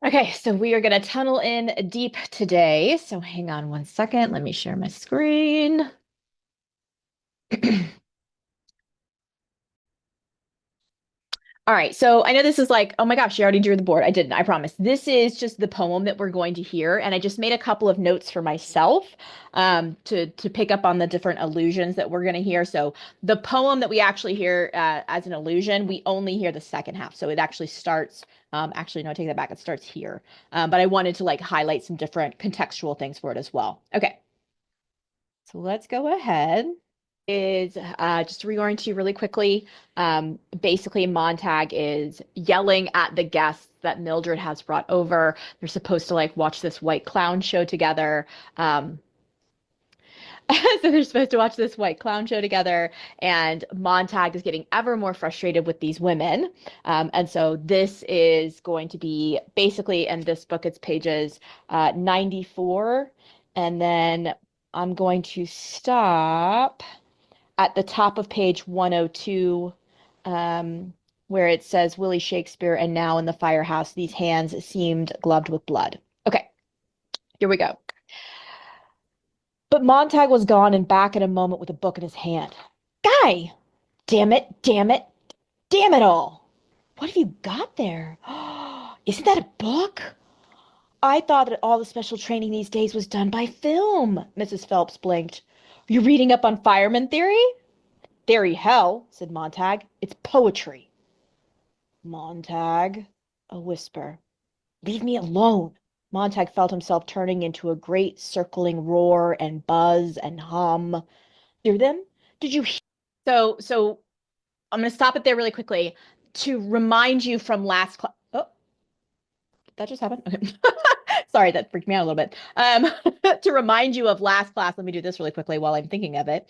Okay, so we are going to tunnel in deep today. So hang on one second. Let me share my screen. All right, so I know this is like, oh my gosh, you already drew the board. I didn't, I promise. This is just the poem that we're going to hear, and I just made a couple of notes for myself to pick up on the different allusions that we're going to hear. So the poem that we actually hear as an allusion, we only hear the second half. So it actually starts. Actually, no, I take that back. It starts here. But I wanted to like highlight some different contextual things for it as well. Okay, so let's go ahead. Is just to reorient you really quickly. Basically, Montag is yelling at the guests that Mildred has brought over. They're supposed to like watch this white clown show together. Um, so they're supposed to watch this white clown show together, and Montag is getting ever more frustrated with these women. And so this is going to be basically in this book, it's pages 94, and then I'm going to stop at the top of page 102, where it says Willie Shakespeare, and now in the firehouse, these hands seemed gloved with blood. Okay, here we go. But Montag was gone and back in a moment with a book in his hand. Guy! Damn it, damn it, damn it all! What have you got there? Isn't that a book? I thought that all the special training these days was done by film, Mrs. Phelps blinked. Are you reading up on fireman theory? Theory hell, said Montag. It's poetry. Montag, a whisper. Leave me alone. Montag felt himself turning into a great circling roar and buzz and hum. Hear them? Did you hear? So I'm going to stop it there really quickly to remind you from last class. Oh, that just happened. Okay. Sorry, that freaked me out a little bit. To remind you of last class, let me do this really quickly while I'm thinking of it.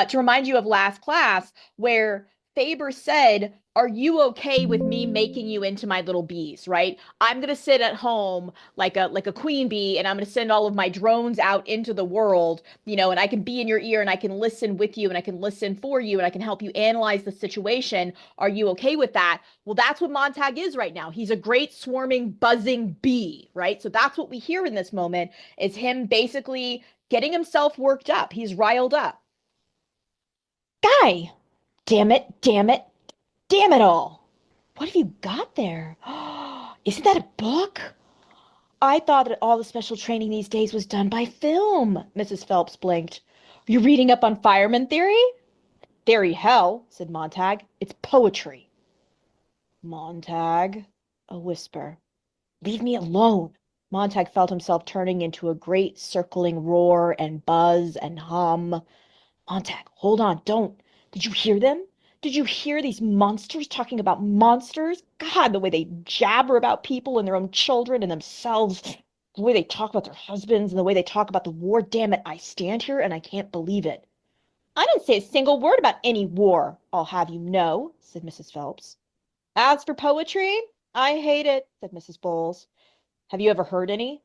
To remind you of last class where Faber said, are you okay with me making you into my little bees, right? I'm gonna sit at home like a queen bee, and I'm gonna send all of my drones out into the world, and I can be in your ear and I can listen with you and I can listen for you and I can help you analyze the situation. Are you okay with that? Well, that's what Montag is right now. He's a great swarming, buzzing bee, right? So that's what we hear in this moment is him basically getting himself worked up. He's riled up. Guy, damn it, damn it, damn it all. What have you got there? Isn't that a book? I thought that all the special training these days was done by film, Mrs. Phelps blinked. Are you reading up on fireman theory? Theory hell, said Montag. It's poetry. Montag, a whisper. Leave me alone. Montag felt himself turning into a great circling roar and buzz and hum. Montag, hold on, don't. Did you hear them? Did you hear these monsters talking about monsters? God, the way they jabber about people and their own children and themselves, the way they talk about their husbands and the way they talk about the war. Damn it, I stand here and I can't believe it. I didn't say a single word about any war, I'll have you know, said Mrs. Phelps. As for poetry, I hate it, said Mrs. Bowles. Have you ever heard any?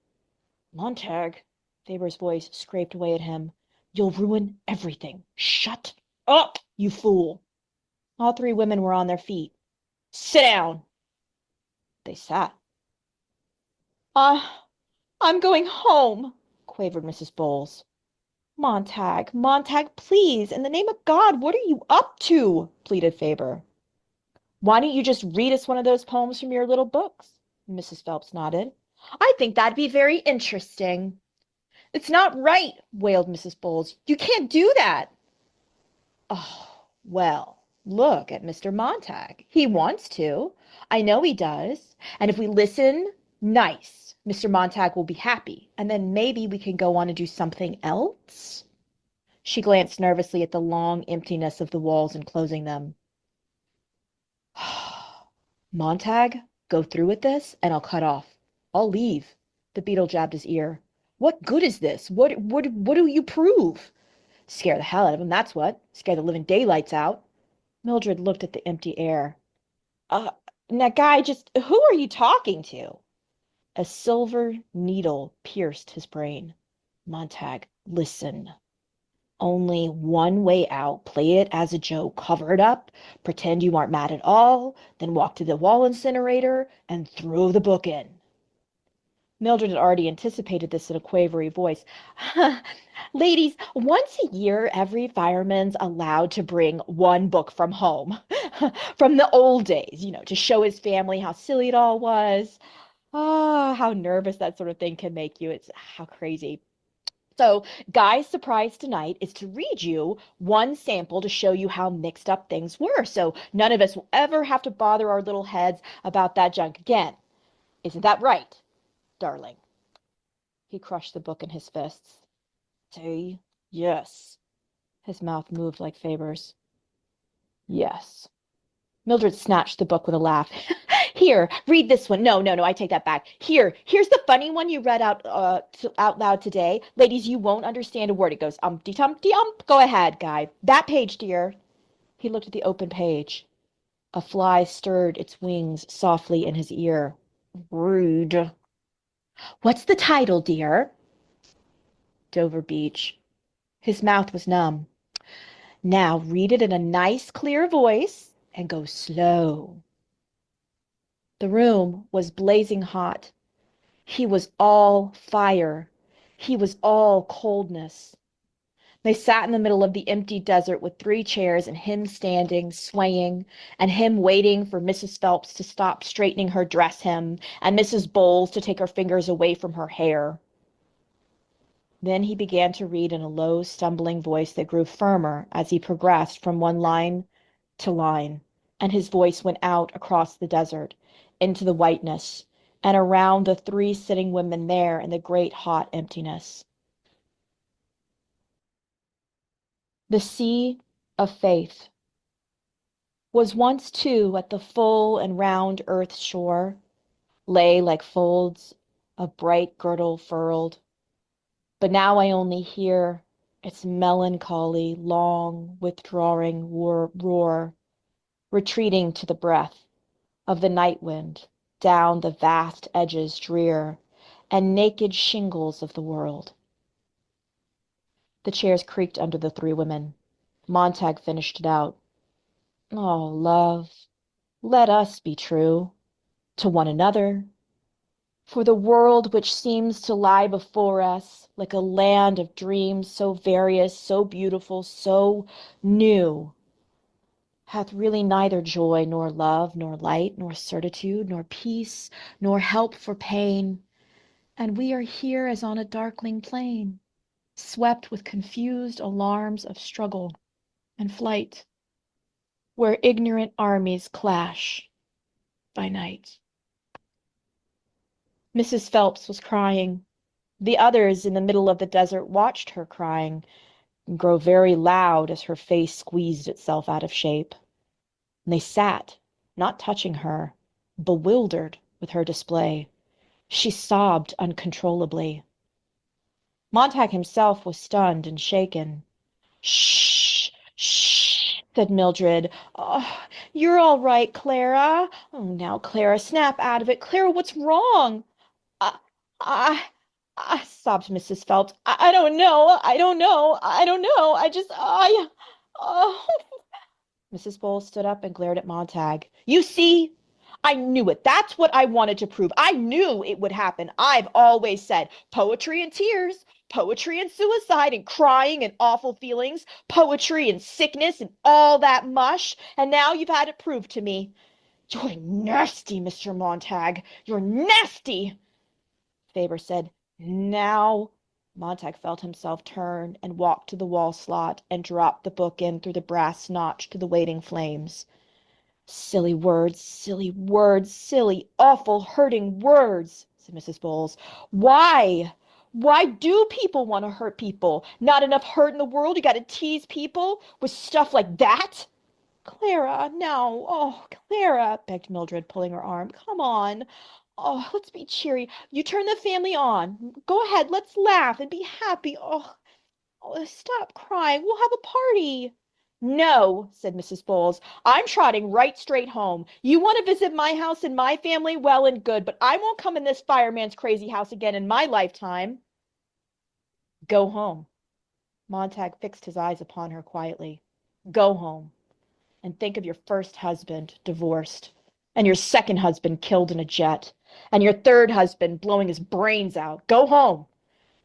Montag, Faber's voice scraped away at him. You'll ruin everything. Shut up, you fool. All three women were on their feet. Sit down. They sat. Ah, I'm going home, quavered Mrs. Bowles. Montag, Montag, please, in the name of God, what are you up to? Pleaded Faber. Why don't you just read us one of those poems from your little books? Mrs. Phelps nodded. I think that'd be very interesting. It's not right, wailed Mrs. Bowles. You can't do that. Oh, well, look at Mr. Montag. He wants to. I know he does. And if we listen nice, Mr. Montag will be happy. And then maybe we can go on and do something else. She glanced nervously at the long emptiness of the walls enclosing them. Montag, go through with this, and I'll cut off. I'll leave. The beetle jabbed his ear. What good is this? What do you prove? Scare the hell out of him, that's what. Scare the living daylights out. Mildred looked at the empty air. Uh, now, guy, just who are you talking to? A silver needle pierced his brain. Montag, listen. Only one way out. Play it as a joke. Cover it up. Pretend you aren't mad at all. Then walk to the wall incinerator and throw the book in. Mildred had already anticipated this in a quavery voice. Ladies, once a year, every fireman's allowed to bring one book from home, from the old days, to show his family how silly it all was. Oh, how nervous that sort of thing can make you. It's how crazy. So, Guy's surprise tonight is to read you one sample to show you how mixed up things were. So, none of us will ever have to bother our little heads about that junk again. Isn't that right, darling? He crushed the book in his fists. Say yes. His mouth moved like Faber's. Yes. Mildred snatched the book with a laugh. Here, read this one. No, no, no, I take that back. Here's the funny one you read out loud today. Ladies, you won't understand a word. It goes umpty tumpty ump. Go ahead, Guy. That page, dear. He looked at the open page. A fly stirred its wings softly in his ear. Rude. What's the title, dear? Dover Beach. His mouth was numb. Now read it in a nice, clear voice and go slow. The room was blazing hot. He was all fire. He was all coldness. They sat in the middle of the empty desert with 3 chairs and him standing, swaying, and him waiting for Mrs. Phelps to stop straightening her dress hem and Mrs. Bowles to take her fingers away from her hair. Then he began to read in a low, stumbling voice that grew firmer as he progressed from one line to line, and his voice went out across the desert, into the whiteness, and around the 3 sitting women there in the great hot emptiness. The sea of faith was once too at the full and round earth's shore, lay like folds of bright girdle furled. But now I only hear its melancholy, long, withdrawing roar, retreating to the breath of the night wind down the vast edges drear and naked shingles of the world. The chairs creaked under the 3 women. Montag finished it out. Oh, love, let us be true to one another. For the world which seems to lie before us like a land of dreams so various, so beautiful, so new, hath really neither joy nor love, nor light, nor certitude, nor peace, nor help for pain. And we are here as on a darkling plain, swept with confused alarms of struggle and flight, where ignorant armies clash by night. Mrs. Phelps was crying. The others in the middle of the desert watched her crying and grow very loud as her face squeezed itself out of shape. And they sat, not touching her, bewildered with her display. She sobbed uncontrollably. Montag himself was stunned and shaken. Shh, shh, said Mildred. Oh, you're all right, Clara. Oh, now, Clara, snap out of it. Clara, what's wrong? I, I, sobbed Mrs. Phelps. I don't know. I don't know. I don't know. Oh. Mrs. Bowles stood up and glared at Montag. You see? I knew it. That's what I wanted to prove. I knew it would happen. I've always said poetry and tears, poetry and suicide and crying and awful feelings, poetry and sickness and all that mush. And now you've had it proved to me. You're nasty, Mr. Montag. You're nasty. Faber said, now. Montag felt himself turn and walk to the wall slot and drop the book in through the brass notch to the waiting flames. Silly words, silly, awful, hurting words, said Mrs. Bowles. Why? Why do people want to hurt people? Not enough hurt in the world? You got to tease people with stuff like that? Clara, no. Oh, Clara, begged Mildred, pulling her arm. Come on. Oh, let's be cheery. You turn the family on. Go ahead, let's laugh and be happy. Stop crying. We'll have a party. No, said Mrs. Bowles. I'm trotting right straight home. You want to visit my house and my family? Well and good, but I won't come in this fireman's crazy house again in my lifetime. Go home. Montag fixed his eyes upon her quietly. Go home. And think of your first husband divorced and your second husband killed in a jet And your third husband blowing his brains out. Go home.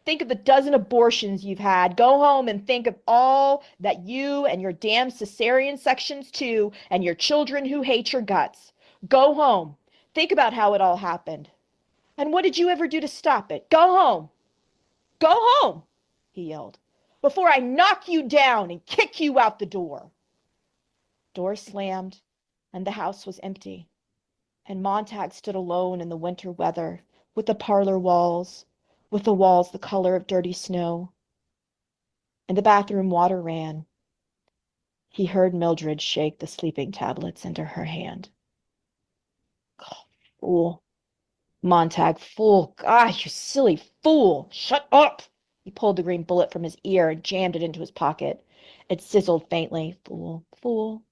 Think of the dozen abortions you've had. Go home and think of all that you and your damn cesarean sections too, and your children who hate your guts. Go home. Think about how it all happened. And what did you ever do to stop it? Go home. Go home, he yelled, before I knock you down and kick you out the door. Door slammed, and the house was empty, and Montag stood alone in the winter weather, with the parlor walls, with the walls the color of dirty snow. And the bathroom water ran. He heard Mildred shake the sleeping tablets into her hand. Oh, fool. Montag, fool. God, you silly fool. Shut up. He pulled the green bullet from his ear and jammed it into his pocket. It sizzled faintly. Fool, fool.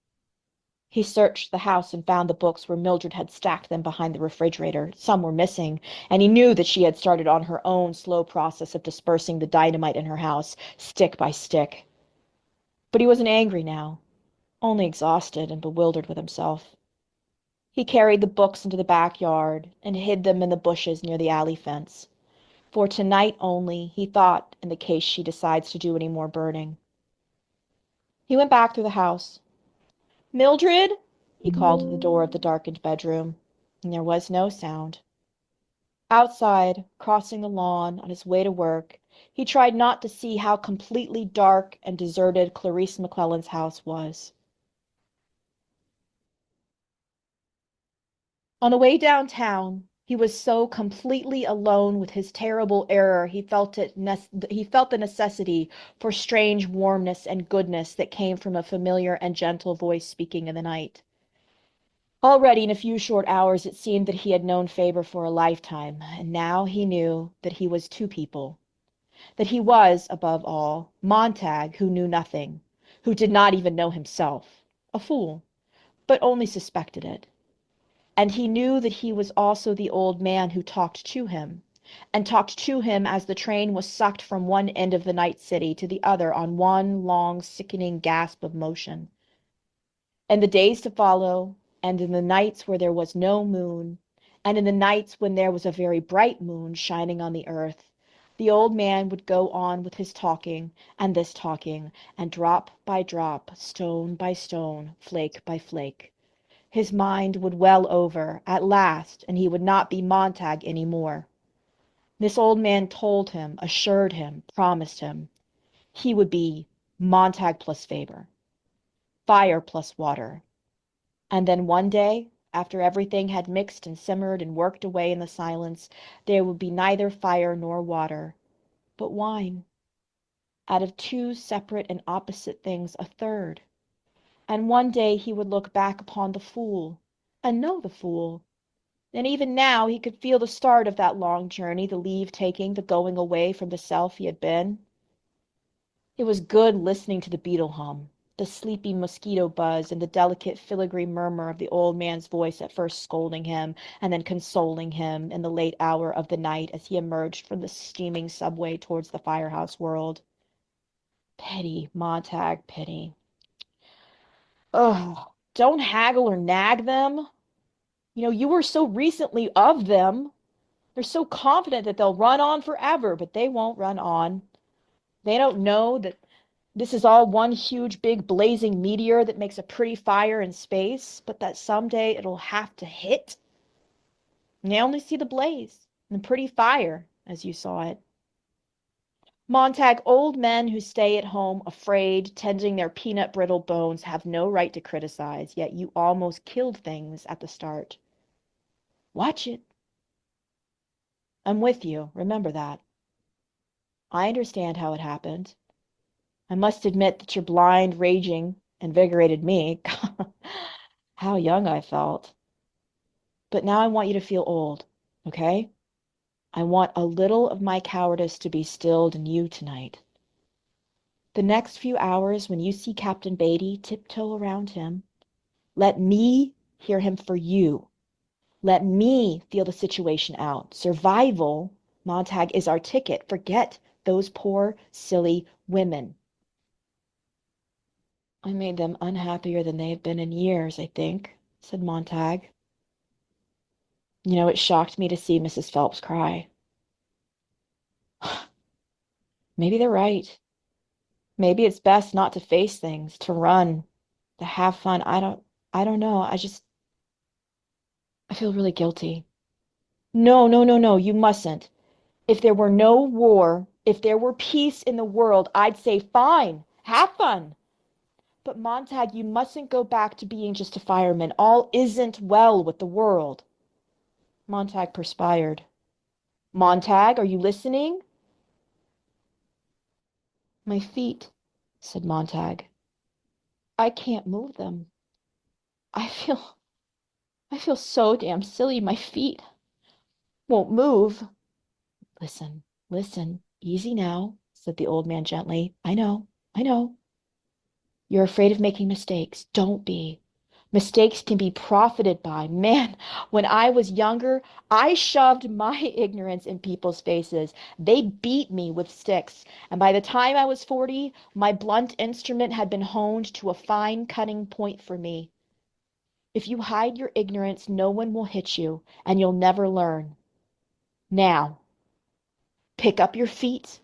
He searched the house and found the books where Mildred had stacked them behind the refrigerator. Some were missing, and he knew that she had started on her own slow process of dispersing the dynamite in her house, stick by stick. But he wasn't angry now, only exhausted and bewildered with himself. He carried the books into the backyard and hid them in the bushes near the alley fence. For tonight only, he thought, in the case she decides to do any more burning. He went back through the house. Mildred, he called at the door of the darkened bedroom, and there was no sound. Outside, crossing the lawn on his way to work, he tried not to see how completely dark and deserted Clarice McClellan's house was. On the way downtown, he was so completely alone with his terrible error, he felt the necessity for strange warmness and goodness that came from a familiar and gentle voice speaking in the night. Already in a few short hours it seemed that he had known Faber for a lifetime, and now he knew that he was two people, that he was, above all, Montag, who knew nothing, who did not even know himself, a fool, but only suspected it. And he knew that he was also the old man who talked to him, and talked to him as the train was sucked from one end of the night city to the other on one long, sickening gasp of motion. In the days to follow, and in the nights where there was no moon, and in the nights when there was a very bright moon shining on the earth, the old man would go on with his talking, and this talking, and drop by drop, stone by stone, flake by flake, his mind would well over, at last, and he would not be Montag any more. This old man told him, assured him, promised him. He would be Montag plus Faber, fire plus water. And then one day, after everything had mixed and simmered and worked away in the silence, there would be neither fire nor water, but wine. Out of two separate and opposite things, a third. And one day he would look back upon the fool, and know the fool. And even now he could feel the start of that long journey, the leave-taking, the going away from the self he had been. It was good listening to the beetle hum, the sleepy mosquito buzz, and the delicate filigree murmur of the old man's voice at first scolding him and then consoling him in the late hour of the night as he emerged from the steaming subway towards the firehouse world. Pity, Montag, pity. Oh, don't haggle or nag them. You were so recently of them. They're so confident that they'll run on forever, but they won't run on. They don't know that this is all one huge big blazing meteor that makes a pretty fire in space, but that someday it'll have to hit. And they only see the blaze and the pretty fire as you saw it. Montag, old men who stay at home afraid, tending their peanut brittle bones, have no right to criticize, yet you almost killed things at the start. Watch it. I'm with you, remember that. I understand how it happened. I must admit that your blind raging invigorated me. How young I felt. But now I want you to feel old, okay? I want a little of my cowardice to be stilled in you tonight. The next few hours, when you see Captain Beatty, tiptoe around him. Let me hear him for you. Let me feel the situation out. Survival, Montag, is our ticket. Forget those poor, silly women. I made them unhappier than they have been in years, I think, said Montag. You know, it shocked me to see Mrs. Phelps cry. Maybe they're right. Maybe it's best not to face things, to run, to have fun. I don't know. I feel really guilty. No, no, no, no, you mustn't. If there were no war, if there were peace in the world, I'd say fine, have fun. But Montag, you mustn't go back to being just a fireman. All isn't well with the world. Montag perspired. Montag, are you listening? My feet, said Montag. I can't move them. I feel I feel so damn silly. My feet won't move. Listen, listen. Easy now, said the old man gently. I know, I know. You're afraid of making mistakes. Don't be. Mistakes can be profited by. Man, when I was younger, I shoved my ignorance in people's faces. They beat me with sticks. And by the time I was 40, my blunt instrument had been honed to a fine cutting point for me. If you hide your ignorance, no one will hit you, and you'll never learn. Now, pick up your feet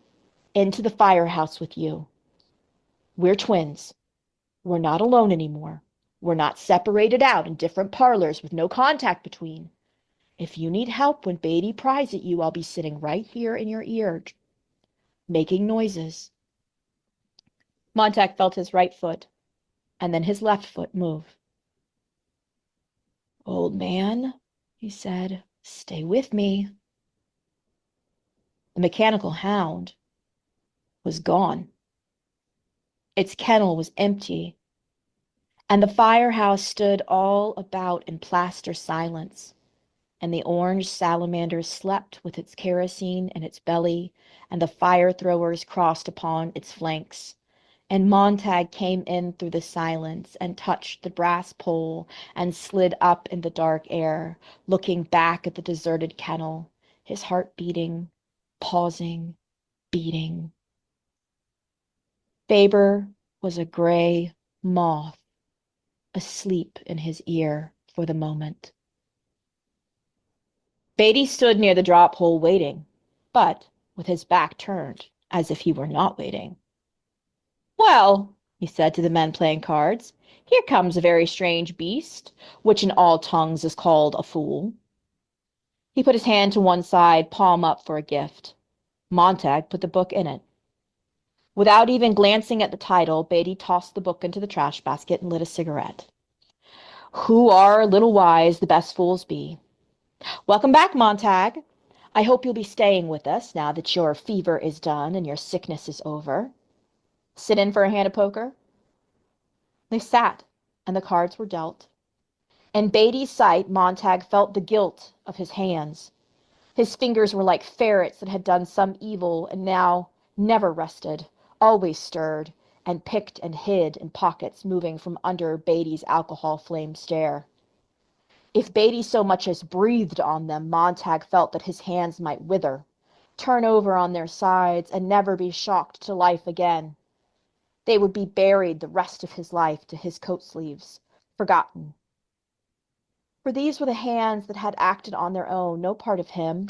into the firehouse with you. We're twins. We're not alone anymore. We're not separated out in different parlors with no contact between. If you need help when Beatty pries at you, I'll be sitting right here in your ear, making noises. Montag felt his right foot and then his left foot move. Old man, he said, stay with me. The mechanical hound was gone. Its kennel was empty, and the firehouse stood all about in plaster silence. And the orange salamander slept with its kerosene in its belly, and the fire throwers crossed upon its flanks. And Montag came in through the silence and touched the brass pole and slid up in the dark air, looking back at the deserted kennel, his heart beating, pausing, beating. Faber was a gray moth, asleep in his ear for the moment. Beatty stood near the drop hole waiting, but with his back turned, as if he were not waiting. Well, he said to the men playing cards, here comes a very strange beast, which in all tongues is called a fool. He put his hand to one side, palm up for a gift. Montag put the book in it. Without even glancing at the title, Beatty tossed the book into the trash basket and lit a cigarette. Who are a little wise, the best fools be. Welcome back, Montag. I hope you'll be staying with us now that your fever is done and your sickness is over. Sit in for a hand of poker? They sat, and the cards were dealt. In Beatty's sight, Montag felt the guilt of his hands. His fingers were like ferrets that had done some evil and now never rested, always stirred, and picked and hid in pockets moving from under Beatty's alcohol-flamed stare. If Beatty so much as breathed on them, Montag felt that his hands might wither, turn over on their sides, and never be shocked to life again. They would be buried the rest of his life to his coat sleeves, forgotten. For these were the hands that had acted on their own, no part of him.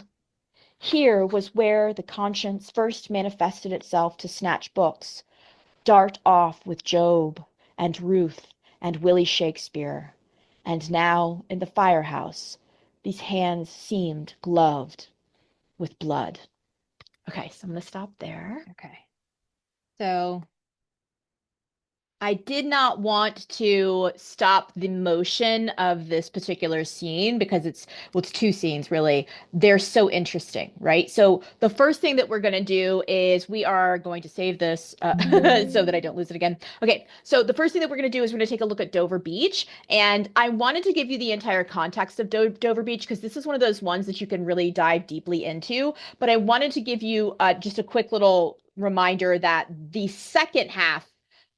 Here was where the conscience first manifested itself to snatch books, dart off with Job and Ruth and Willie Shakespeare. And now, in the firehouse, these hands seemed gloved with blood. Okay, so I'm going to stop there. Okay. So I did not want to stop the motion of this particular scene because it's two scenes really. They're so interesting, right? So the first thing that we're going to do is we are going to save this so that I don't lose it again. Okay, so the first thing that we're going to do is we're going to take a look at Dover Beach. And I wanted to give you the entire context of Dover Beach because this is one of those ones that you can really dive deeply into. But I wanted to give you just a quick little reminder that the second half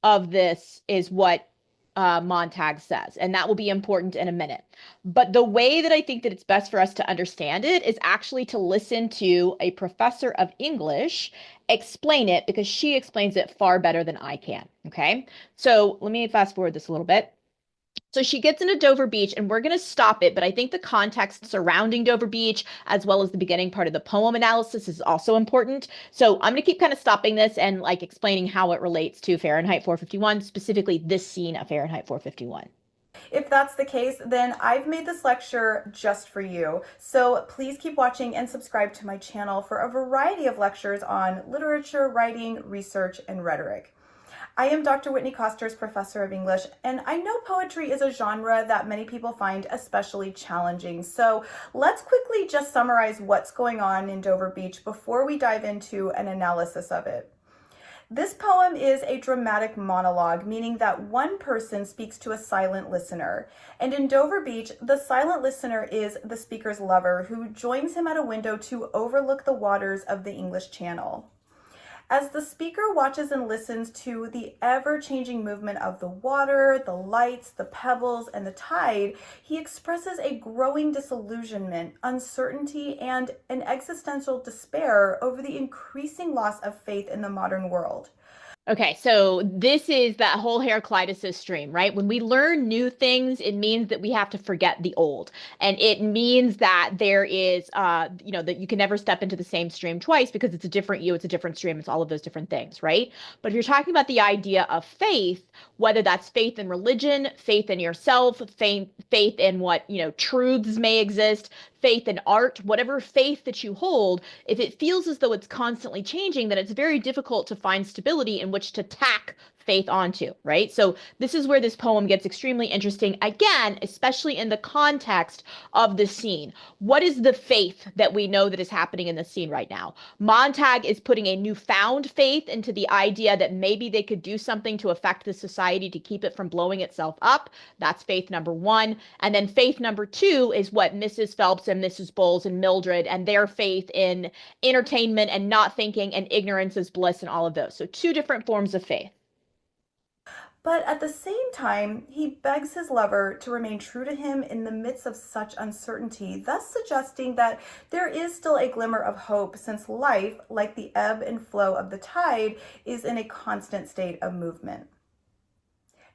of this is what Montag says, and that will be important in a minute. But the way that I think that it's best for us to understand it is actually to listen to a professor of English explain it because she explains it far better than I can. Okay, so let me fast forward this a little bit. So she gets into Dover Beach, and we're going to stop it. But I think the context surrounding Dover Beach, as well as the beginning part of the poem analysis, is also important. So I'm going to keep kind of stopping this and like explaining how it relates to Fahrenheit 451, specifically this scene of Fahrenheit 451. If that's the case, then I've made this lecture just for you. So please keep watching and subscribe to my channel for a variety of lectures on literature, writing, research, and rhetoric. I am Dr. Whitney Koster's professor of English, and I know poetry is a genre that many people find especially challenging. So let's quickly just summarize what's going on in Dover Beach before we dive into an analysis of it. This poem is a dramatic monologue, meaning that one person speaks to a silent listener. And in Dover Beach, the silent listener is the speaker's lover, who joins him at a window to overlook the waters of the English Channel. As the speaker watches and listens to the ever-changing movement of the water, the lights, the pebbles, and the tide, he expresses a growing disillusionment, uncertainty, and an existential despair over the increasing loss of faith in the modern world. Okay, so this is that whole Heraclitus stream, right? When we learn new things, it means that we have to forget the old. And it means that there is, that you can never step into the same stream twice because it's a different you, it's a different stream, it's all of those different things, right? But if you're talking about the idea of faith, whether that's faith in religion, faith in yourself, faith in what, truths may exist, faith in art, whatever faith that you hold, if it feels as though it's constantly changing, then it's very difficult to find stability in which to tack faith onto, right? So this is where this poem gets extremely interesting, again, especially in the context of the scene. What is the faith that we know that is happening in the scene right now? Montag is putting a newfound faith into the idea that maybe they could do something to affect the society to keep it from blowing itself up. That's faith number one. And then faith number two is what Mrs. Phelps and Mrs. Bowles and Mildred and their faith in entertainment and not thinking and ignorance is bliss and all of those. So two different forms of faith. But at the same time, he begs his lover to remain true to him in the midst of such uncertainty, thus suggesting that there is still a glimmer of hope since life, like the ebb and flow of the tide, is in a constant state of movement.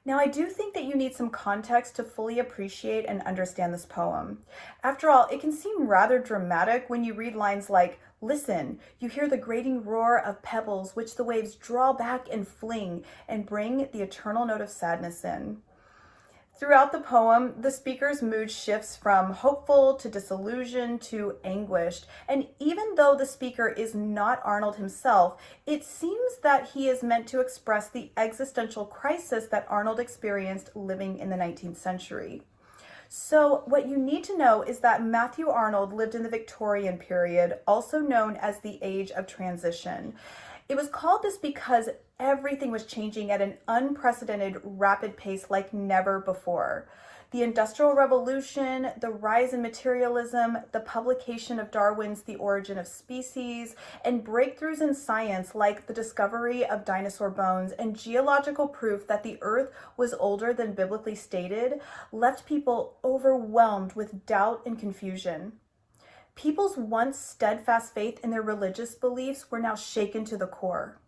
Now, I do think that you need some context to fully appreciate and understand this poem. After all, it can seem rather dramatic when you read lines like, "Listen, you hear the grating roar of pebbles which the waves draw back and fling and bring the eternal note of sadness in." Throughout the poem, the speaker's mood shifts from hopeful to disillusioned to anguished. And even though the speaker is not Arnold himself, it seems that he is meant to express the existential crisis that Arnold experienced living in the 19th century. So what you need to know is that Matthew Arnold lived in the Victorian period, also known as the Age of Transition. It was called this because everything was changing at an unprecedented rapid pace like never before. The Industrial Revolution, the rise in materialism, the publication of Darwin's The Origin of Species, and breakthroughs in science like the discovery of dinosaur bones and geological proof that the Earth was older than biblically stated left people overwhelmed with doubt and confusion. People's once steadfast faith in their religious beliefs were now shaken to the core.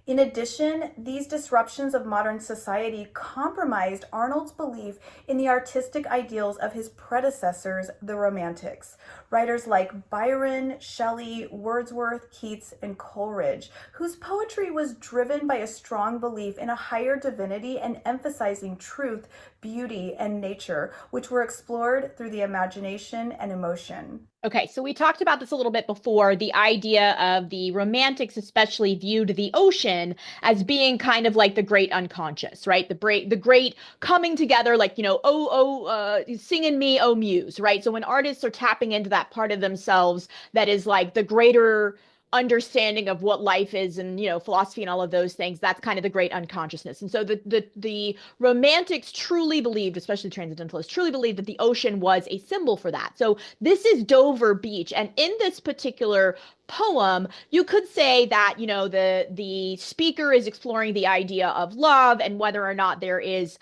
In addition, these disruptions of modern society compromised Arnold's belief in the artistic ideals of his predecessors, the Romantics, writers like Byron, Shelley, Wordsworth, Keats, and Coleridge, whose poetry was driven by a strong belief in a higher divinity and emphasizing truth, beauty, and nature, which were explored through the imagination and emotion. Okay, so we talked about this a little bit before. The idea of the Romantics, especially viewed the ocean as being kind of like the great unconscious, right? The great coming together, like sing in me, oh muse, right? So when artists are tapping into that part of themselves that is like the greater understanding of what life is and philosophy and all of those things, that's kind of the great unconsciousness. And so the romantics truly believed, especially transcendentalists, truly believed that the ocean was a symbol for that. So this is Dover Beach, and in this particular poem, you could say that, the speaker is exploring the idea of love and whether or not there is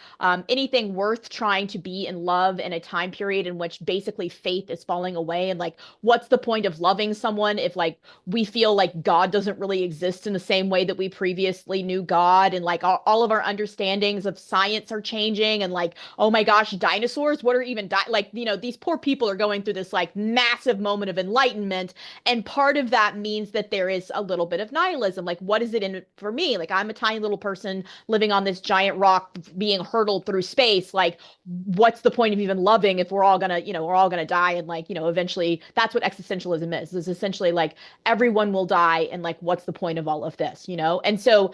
anything worth trying to be in love in a time period in which basically faith is falling away. And like, what's the point of loving someone if like we feel like God doesn't really exist in the same way that we previously knew God? And like all of our understandings of science are changing. And like, oh my gosh, dinosaurs, what are even, like, these poor people are going through this like massive moment of enlightenment. And part of that means that there is a little bit of nihilism. Like, what is it in it for me? Like, I'm a tiny little person living on this giant rock being hurtled through space. Like, what's the point of even loving if we're all gonna die? And like, eventually that's what existentialism is essentially like everyone will die. And like, what's the point of all of this? And so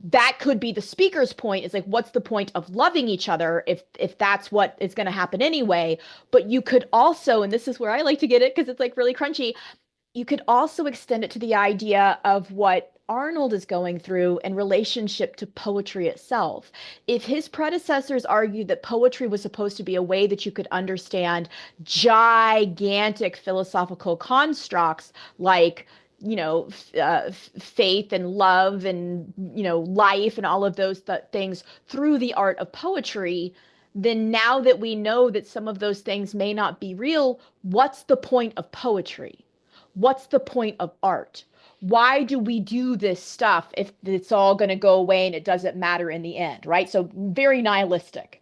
that could be the speaker's point is like, what's the point of loving each other if that's what is going to happen anyway? But you could also, and this is where I like to get it because it's like really crunchy, you could also extend it to the idea of what Arnold is going through in relationship to poetry itself. If his predecessors argued that poetry was supposed to be a way that you could understand gigantic philosophical constructs like, faith and love and, life and all of those things through the art of poetry, then now that we know that some of those things may not be real, what's the point of poetry? What's the point of art? Why do we do this stuff if it's all going to go away and it doesn't matter in the end, right? So very nihilistic.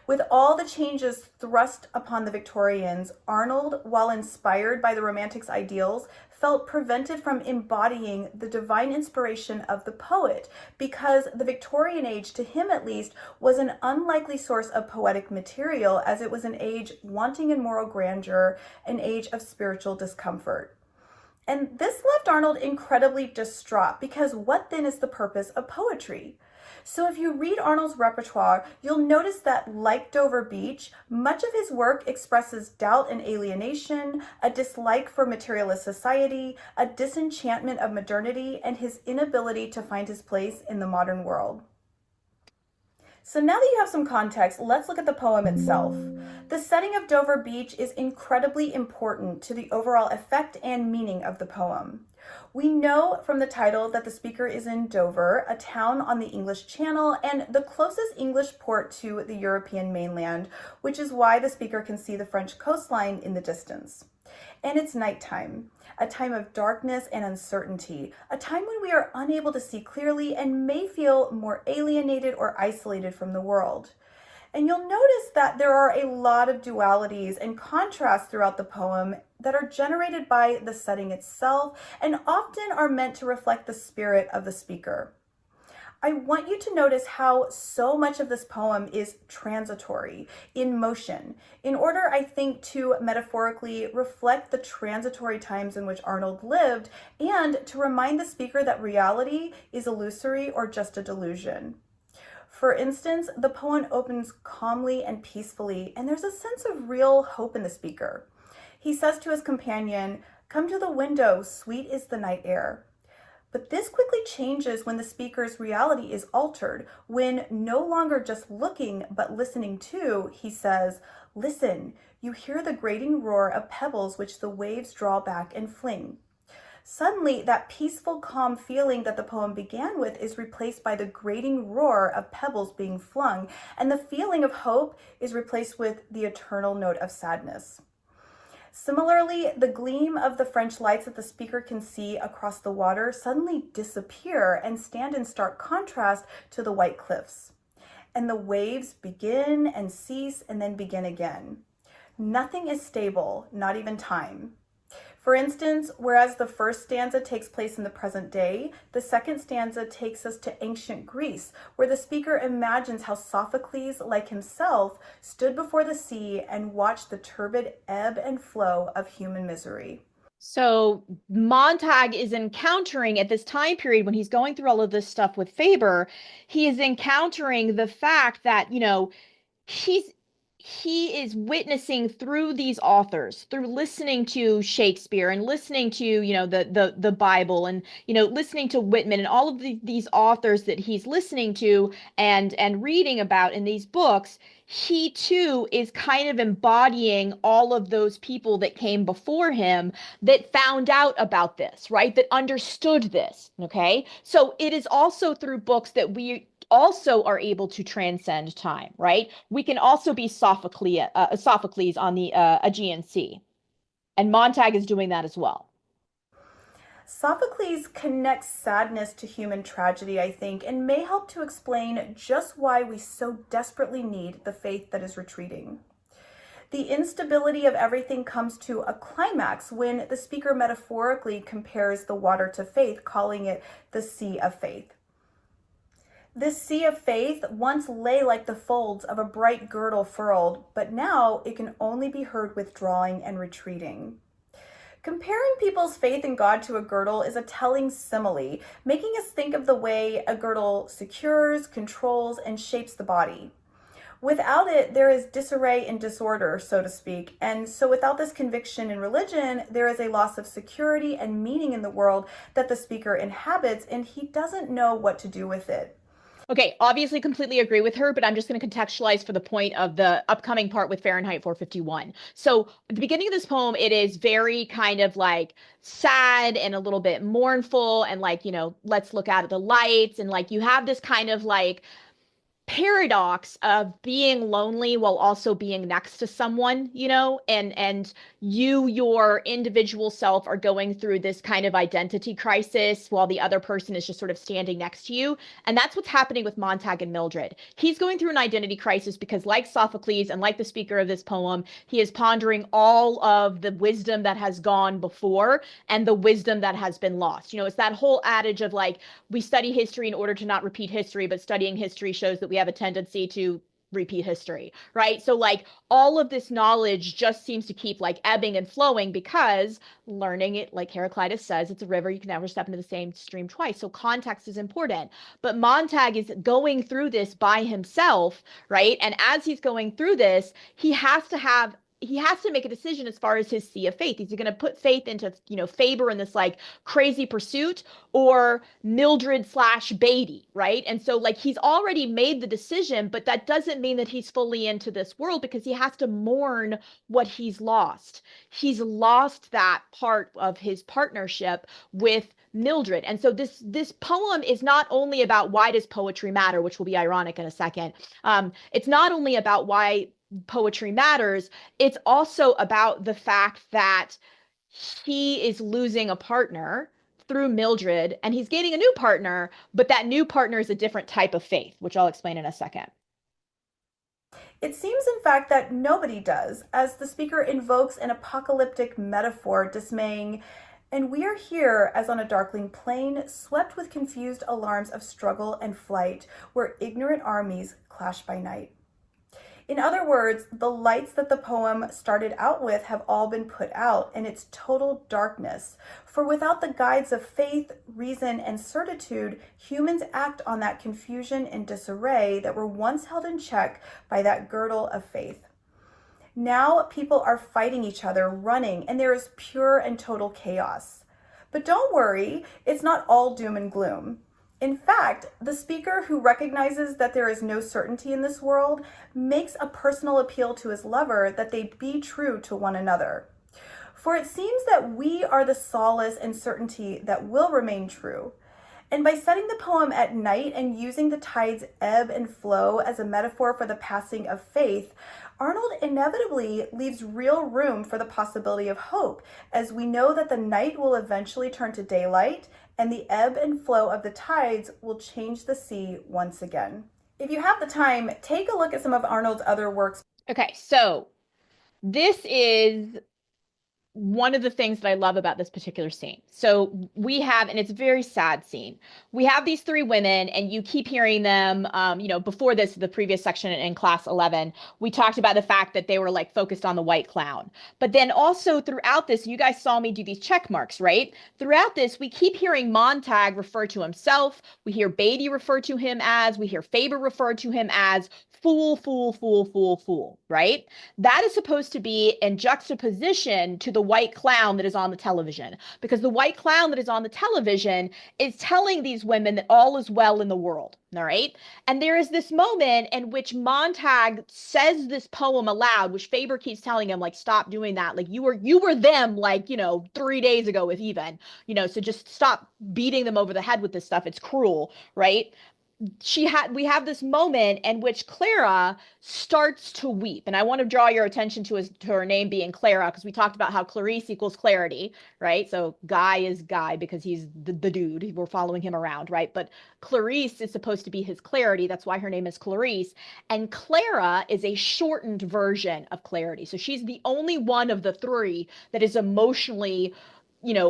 With all the changes thrust upon the Victorians, Arnold, while inspired by the Romantics' ideals, felt prevented from embodying the divine inspiration of the poet because the Victorian age, to him at least, was an unlikely source of poetic material as it was an age wanting in moral grandeur, an age of spiritual discomfort. And this left Arnold incredibly distraught because what then is the purpose of poetry? So if you read Arnold's repertoire, you'll notice that, like Dover Beach, much of his work expresses doubt and alienation, a dislike for materialist society, a disenchantment of modernity, and his inability to find his place in the modern world. So now that you have some context, let's look at the poem itself. The setting of Dover Beach is incredibly important to the overall effect and meaning of the poem. We know from the title that the speaker is in Dover, a town on the English Channel and the closest English port to the European mainland, which is why the speaker can see the French coastline in the distance. And it's nighttime, a time of darkness and uncertainty, a time when we are unable to see clearly and may feel more alienated or isolated from the world. And you'll notice that there are a lot of dualities and contrasts throughout the poem that are generated by the setting itself and often are meant to reflect the spirit of the speaker. I want you to notice how so much of this poem is transitory, in motion, in order, I think, to metaphorically reflect the transitory times in which Arnold lived and to remind the speaker that reality is illusory or just a delusion. For instance, the poem opens calmly and peacefully, and there's a sense of real hope in the speaker. He says to his companion, "Come to the window, sweet is the night air." But this quickly changes when the speaker's reality is altered, when no longer just looking but listening to, he says, "Listen, you hear the grating roar of pebbles which the waves draw back and fling." Suddenly, that peaceful, calm feeling that the poem began with is replaced by the grating roar of pebbles being flung, and the feeling of hope is replaced with the eternal note of sadness. Similarly, the gleam of the French lights that the speaker can see across the water suddenly disappear and stand in stark contrast to the white cliffs. And the waves begin and cease and then begin again. Nothing is stable, not even time. For instance, whereas the first stanza takes place in the present day, the second stanza takes us to ancient Greece, where the speaker imagines how Sophocles, like himself, stood before the sea and watched the turbid ebb and flow of human misery. So Montag is encountering at this time period when he's going through all of this stuff with Faber, he is encountering the fact that, he's he is witnessing through these authors, through listening to Shakespeare and listening to, the Bible, and, listening to Whitman and all of these authors that he's listening to and reading about in these books. He too is kind of embodying all of those people that came before him that found out about this, right? That understood this. Okay. So it is also through books that we also are able to transcend time, right? We can also be Sophocles on the Aegean Sea. And Montag is doing that as well. Sophocles connects sadness to human tragedy, I think, and may help to explain just why we so desperately need the faith that is retreating. The instability of everything comes to a climax when the speaker metaphorically compares the water to faith, calling it the sea of faith. This sea of faith once lay like the folds of a bright girdle furled, but now it can only be heard withdrawing and retreating. Comparing people's faith in God to a girdle is a telling simile, making us think of the way a girdle secures, controls, and shapes the body. Without it, there is disarray and disorder, so to speak. And so without this conviction in religion, there is a loss of security and meaning in the world that the speaker inhabits, and he doesn't know what to do with it. Okay, obviously completely agree with her, but I'm just going to contextualize for the point of the upcoming part with Fahrenheit 451. So at the beginning of this poem, it is very kind of like sad and a little bit mournful and like, let's look out at the lights. And like you have this kind of like paradox of being lonely while also being next to someone, and your individual self are going through this kind of identity crisis while the other person is just sort of standing next to you. And that's what's happening with Montag and Mildred. He's going through an identity crisis because, like Sophocles and like the speaker of this poem, he is pondering all of the wisdom that has gone before and the wisdom that has been lost. It's that whole adage of like, we study history in order to not repeat history, but studying history shows that we have a tendency to repeat history, right? So like all of this knowledge just seems to keep like ebbing and flowing because learning it, like Heraclitus says, it's a river, you can never step into the same stream twice. So context is important. But Montag is going through this by himself, right? And as he's going through this, he has to make a decision as far as his sea of faith. Is he going to put faith into, Faber in this like crazy pursuit, or Mildred slash Beatty, right? And so like he's already made the decision, but that doesn't mean that he's fully into this world because he has to mourn what he's lost. He's lost that part of his partnership with Mildred. And so this poem is not only about why does poetry matter, which will be ironic in a second. It's not only about why poetry matters, it's also about the fact that he is losing a partner through Mildred and he's gaining a new partner, but that new partner is a different type of faith, which I'll explain in a second. It seems, in fact, that nobody does, as the speaker invokes an apocalyptic metaphor, dismaying, and we are here as on a darkling plain, swept with confused alarms of struggle and flight, where ignorant armies clash by night. In other words, the lights that the poem started out with have all been put out, and it's total darkness. For without the guides of faith, reason, and certitude, humans act on that confusion and disarray that were once held in check by that girdle of faith. Now people are fighting each other, running, and there is pure and total chaos. But don't worry, it's not all doom and gloom. In fact, the speaker, who recognizes that there is no certainty in this world, makes a personal appeal to his lover that they be true to one another. For it seems that we are the solace and certainty that will remain true. And by setting the poem at night and using the tide's ebb and flow as a metaphor for the passing of faith, Arnold inevitably leaves real room for the possibility of hope, as we know that the night will eventually turn to daylight and the ebb and flow of the tides will change the sea once again. If you have the time, take a look at some of Arnold's other works. Okay, so this is one of the things that I love about this particular scene. So we have, and it's a very sad scene. We have these three women, and you keep hearing them. Before this, the previous section in class 11, we talked about the fact that they were like focused on the white clown. But then also throughout this, you guys saw me do these check marks, right? Throughout this, we keep hearing Montag refer to himself. We hear Beatty refer to him as. We hear Faber refer to him as fool, fool, fool, fool, fool, right? That is supposed to be in juxtaposition to the white clown that is on the television, because the white clown that is on the television is telling these women that all is well in the world. All right. And there is this moment in which Montag says this poem aloud, which Faber keeps telling him, like, stop doing that. Like, you were them, like, 3 days ago with even, so just stop beating them over the head with this stuff. It's cruel. Right. We have this moment in which Clara starts to weep. And I want to draw your attention to her name being Clara, because we talked about how Clarice equals clarity, right? So Guy is Guy because he's the dude. We're following him around, right? But Clarice is supposed to be his clarity. That's why her name is Clarice. And Clara is a shortened version of clarity. So she's the only one of the three that is emotionally,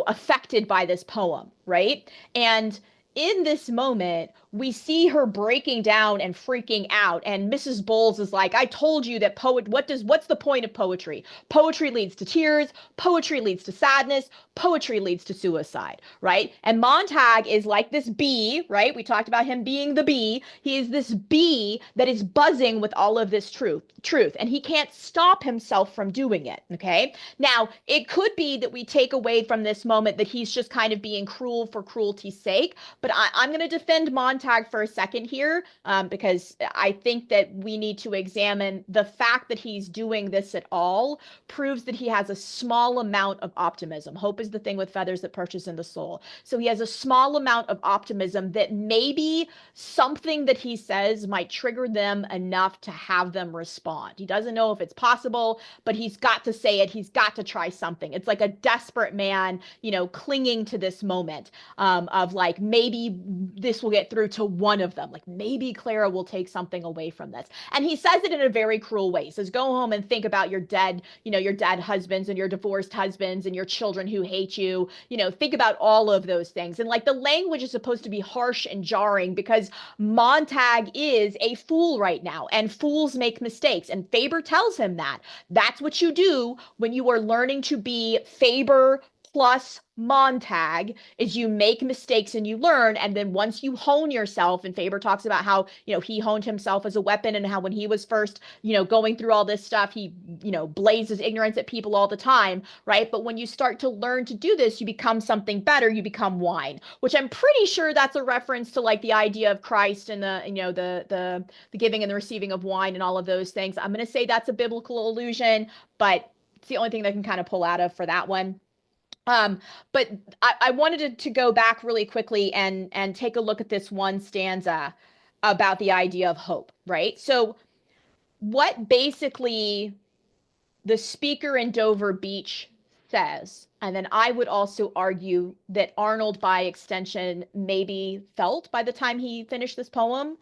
affected by this poem, right? And in this moment, we see her breaking down and freaking out. And Mrs. Bowles is like, I told you that what's the point of poetry? Poetry leads to tears. Poetry leads to sadness. Poetry leads to suicide, right? And Montag is like this bee, right? We talked about him being the bee. He is this bee that is buzzing with all of this truth, and he can't stop himself from doing it, okay? Now, it could be that we take away from this moment that he's just kind of being cruel for cruelty's sake, but I'm going to defend Montag for a second here, because I think that we need to examine the fact that he's doing this at all proves that he has a small amount of optimism. Hope is the thing with feathers that perches in the soul. So he has a small amount of optimism that maybe something that he says might trigger them enough to have them respond. He doesn't know if it's possible, but he's got to say it. He's got to try something. It's like a desperate man, clinging to this moment, of like, maybe this will get through to one of them. Like, maybe Clara will take something away from this. And he says it in a very cruel way. He says, go home and think about your dead husbands and your divorced husbands and your children who hate you. Think about all of those things. And like, the language is supposed to be harsh and jarring because Montag is a fool right now, and fools make mistakes. And Faber tells him that. That's what you do when you are learning to be Faber plus Montag, is you make mistakes and you learn. And then once you hone yourself, and Faber talks about how, he honed himself as a weapon, and how when he was first, going through all this stuff, he, blazes ignorance at people all the time, right? But when you start to learn to do this, you become something better. You become wine, which I'm pretty sure that's a reference to like the idea of Christ and the giving and the receiving of wine and all of those things. I'm going to say that's a biblical allusion, but it's the only thing that I can kind of pull out of for that one. But I wanted to go back really quickly and take a look at this one stanza about the idea of hope, right? So what basically the speaker in Dover Beach says, and then I would also argue that Arnold by extension maybe felt by the time he finished this poem,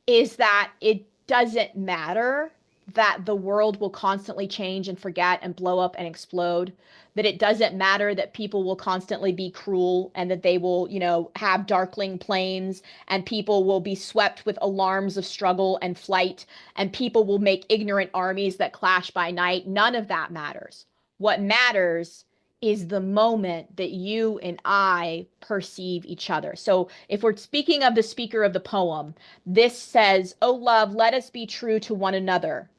is that it doesn't matter that the world will constantly change and forget and blow up and explode, that it doesn't matter that people will constantly be cruel and that they will, have darkling plains, and people will be swept with alarms of struggle and flight, and people will make ignorant armies that clash by night. None of that matters. What matters is the moment that you and I perceive each other. So if we're speaking of the speaker of the poem, this says, "Oh love, let us be true to one another,"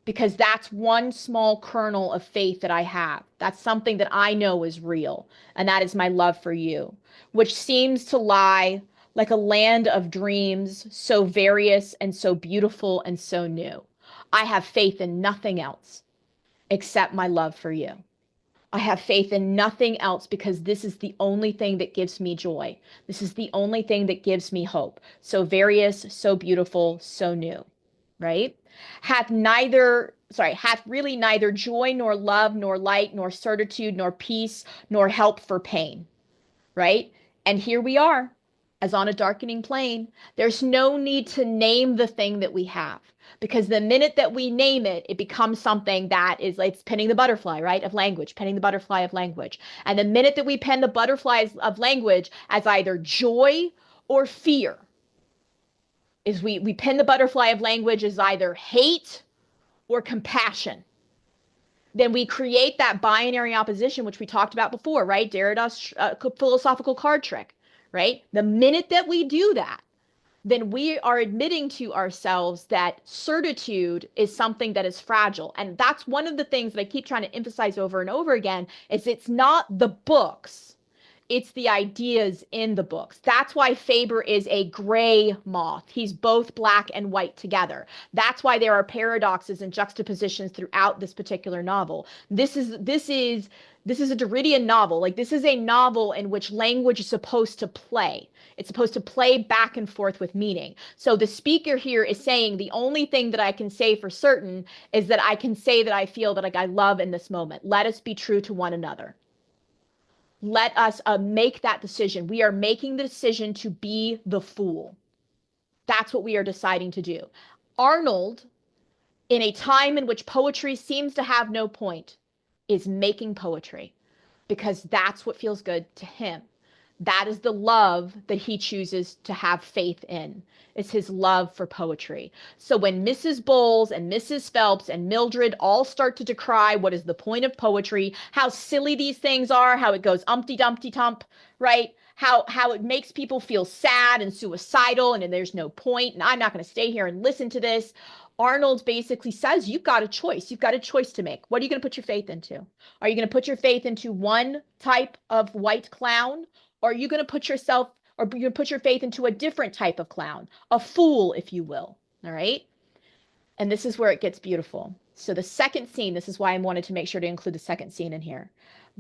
because that's one small kernel of faith that I have. That's something that I know is real, and that is my love for you, which seems to lie like a land of dreams, so various and so beautiful and so new. I have faith in nothing else except my love for you. I have faith in nothing else because this is the only thing that gives me joy. This is the only thing that gives me hope. So various, so beautiful, so new, right? Hath really neither joy nor love nor light nor certitude nor peace nor help for pain, right? And here we are. as on a darkening plane. There's no need to name the thing that we have, because the minute that we name it, it becomes something that is like it's penning the butterfly, right? Of language, penning the butterfly of language. And the minute that we pen the butterflies of language as either joy or fear, is we pen the butterfly of language as either hate or compassion. Then we create that binary opposition, which we talked about before, right? Derrida's philosophical card trick, right? The minute that we do that, then we are admitting to ourselves that certitude is something that is fragile. And that's one of the things that I keep trying to emphasize over and over again, is it's not the books, it's the ideas in the books. That's why Faber is a gray moth. He's both black and white together. That's why there are paradoxes and juxtapositions throughout this particular novel. This is a Derridian novel. Like, this is a novel in which language is supposed to play. It's supposed to play back and forth with meaning. So the speaker here is saying the only thing that I can say for certain is that I can say that I feel that, like, I love in this moment. Let us be true to one another. Let us make that decision. We are making the decision to be the fool. That's what we are deciding to do. Arnold, in a time in which poetry seems to have no point, is making poetry because that's what feels good to him. That is the love that he chooses to have faith in. It's his love for poetry. So when Mrs. Bowles and Mrs. Phelps and Mildred all start to decry what is the point of poetry, how silly these things are, how it goes umpty dumpty tump, right? How it makes people feel sad and suicidal, and there's no point, and I'm not going to stay here and listen to this. Arnold basically says, you've got a choice. You've got a choice to make. What are you going to put your faith into? Are you going to put your faith into one type of white clown? Or are you going to put yourself, or you're going to put your faith into a different type of clown, a fool, if you will? All right. And this is where it gets beautiful. So the second scene, this is why I wanted to make sure to include the second scene in here.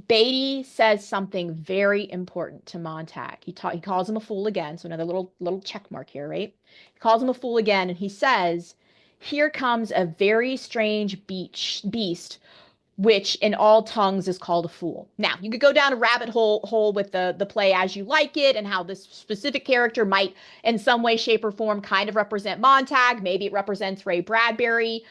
Beatty says something very important to Montag. He calls him a fool again. So another little check mark here, right? He calls him a fool again, and he says, here comes a very strange beast, which in all tongues is called a fool. Now, you could go down a rabbit hole with the play as you like it, and how this specific character might in some way, shape, or form kind of represent Montag. Maybe it represents Ray Bradbury.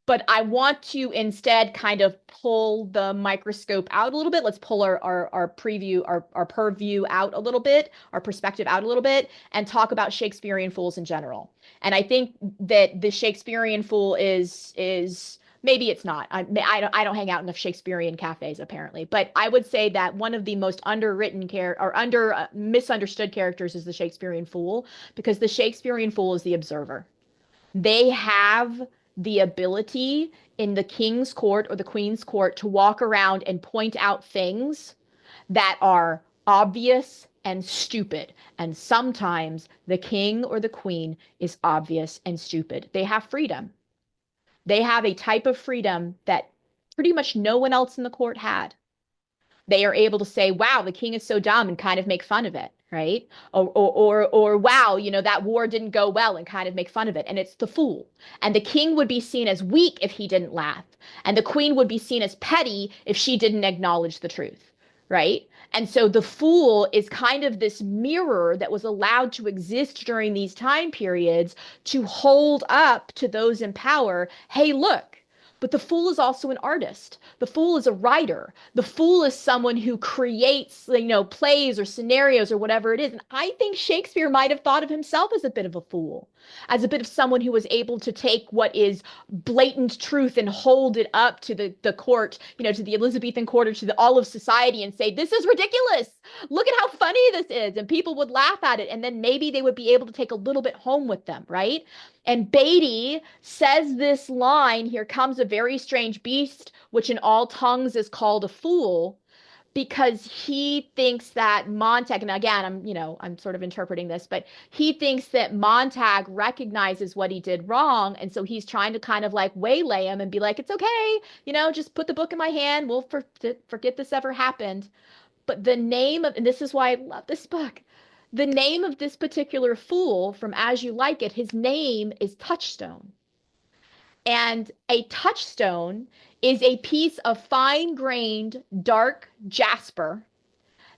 But I want to instead kind of pull the microscope out a little bit. Let's pull our preview, our purview out a little bit, our perspective out a little bit, and talk about Shakespearean fools in general. And I think that the Shakespearean fool is maybe it's not. I don't hang out in the Shakespearean cafes apparently, but I would say that one of the most underwritten misunderstood characters is the Shakespearean fool, because the Shakespearean fool is the observer. They have the ability in the king's court or the queen's court to walk around and point out things that are obvious and stupid. And sometimes the king or the queen is obvious and stupid. They have freedom. They have a type of freedom that pretty much no one else in the court had. They are able to say, wow, the king is so dumb, and kind of make fun of it, right? Or wow, that war didn't go well, and kind of make fun of it. And it's the fool. And the king would be seen as weak if he didn't laugh. And the queen would be seen as petty if she didn't acknowledge the truth, right? And so the fool is kind of this mirror that was allowed to exist during these time periods to hold up to those in power. Hey, look. But the fool is also an artist. The fool is a writer. The fool is someone who creates, plays or scenarios or whatever it is. And I think Shakespeare might have thought of himself as a bit of a fool, as a bit of someone who was able to take what is blatant truth and hold it up to the court, to the Elizabethan court, or to all of society, and say, this is ridiculous. Look at how funny this is. And people would laugh at it. And then maybe they would be able to take a little bit home with them, right? And Beatty says this line, here comes a very strange beast, which in all tongues is called a fool, because he thinks that Montag, and again, I'm sort of interpreting this, but he thinks that Montag recognizes what he did wrong. And so he's trying to kind of like waylay him and be like, it's okay, just put the book in my hand. We'll forget this ever happened. But the name of, and this is why I love this book, the name of this particular fool from As You Like It, his name is Touchstone. And a touchstone is a piece of fine-grained dark jasper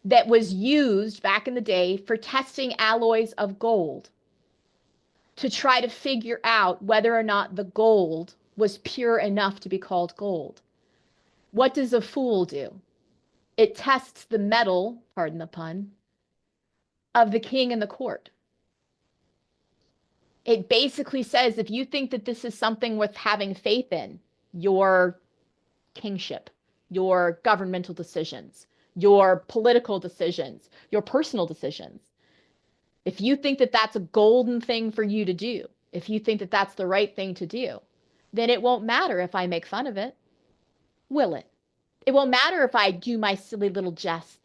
that was used back in the day for testing alloys of gold to try to figure out whether or not the gold was pure enough to be called gold. What does a fool do? It tests the metal, pardon the pun, of the king and the court. It basically says if you think that this is something worth having faith in, your kingship, your governmental decisions, your political decisions, your personal decisions, if you think that that's a golden thing for you to do, if you think that that's the right thing to do, then it won't matter if I make fun of it, will it? It won't matter if I do my silly little jests.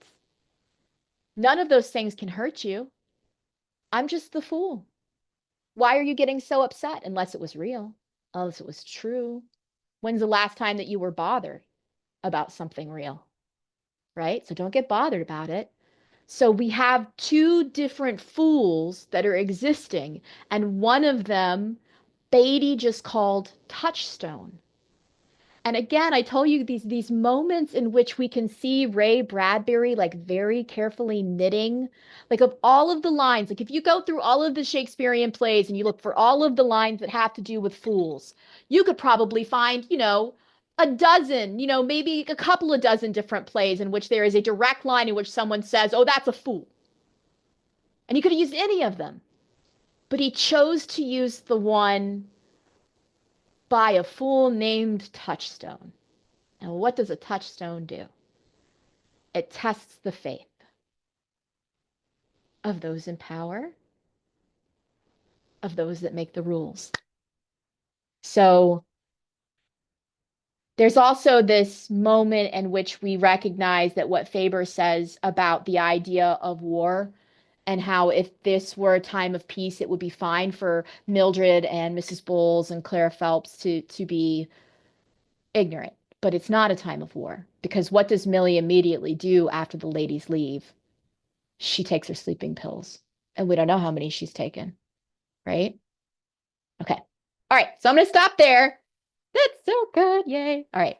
None of those things can hurt you. I'm just the fool. Why are you getting so upset unless it was real, unless it was true? When's the last time that you were bothered about something real? Right? So don't get bothered about it. So we have two different fools that are existing, and one of them Beatty just called touchstone. And again, I told you these moments in which we can see Ray Bradbury like very carefully knitting, like of all of the lines, like if you go through all of the Shakespearean plays and you look for all of the lines that have to do with fools, you could probably find, a dozen, maybe a couple of dozen different plays in which there is a direct line in which someone says, "Oh, that's a fool." And he could have used any of them, but he chose to use the one by a fool named Touchstone. And what does a touchstone do? It tests the faith of those in power, of those that make the rules. So there's also this moment in which we recognize that what Faber says about the idea of war and how if this were a time of peace, it would be fine for Mildred and Mrs. Bowles and Clara Phelps to be ignorant. But it's not a time of war, because what does Millie immediately do after the ladies leave? She takes her sleeping pills, and we don't know how many she's taken, right? Okay. All right. So I'm going to stop there. That's so good. Yay. All right.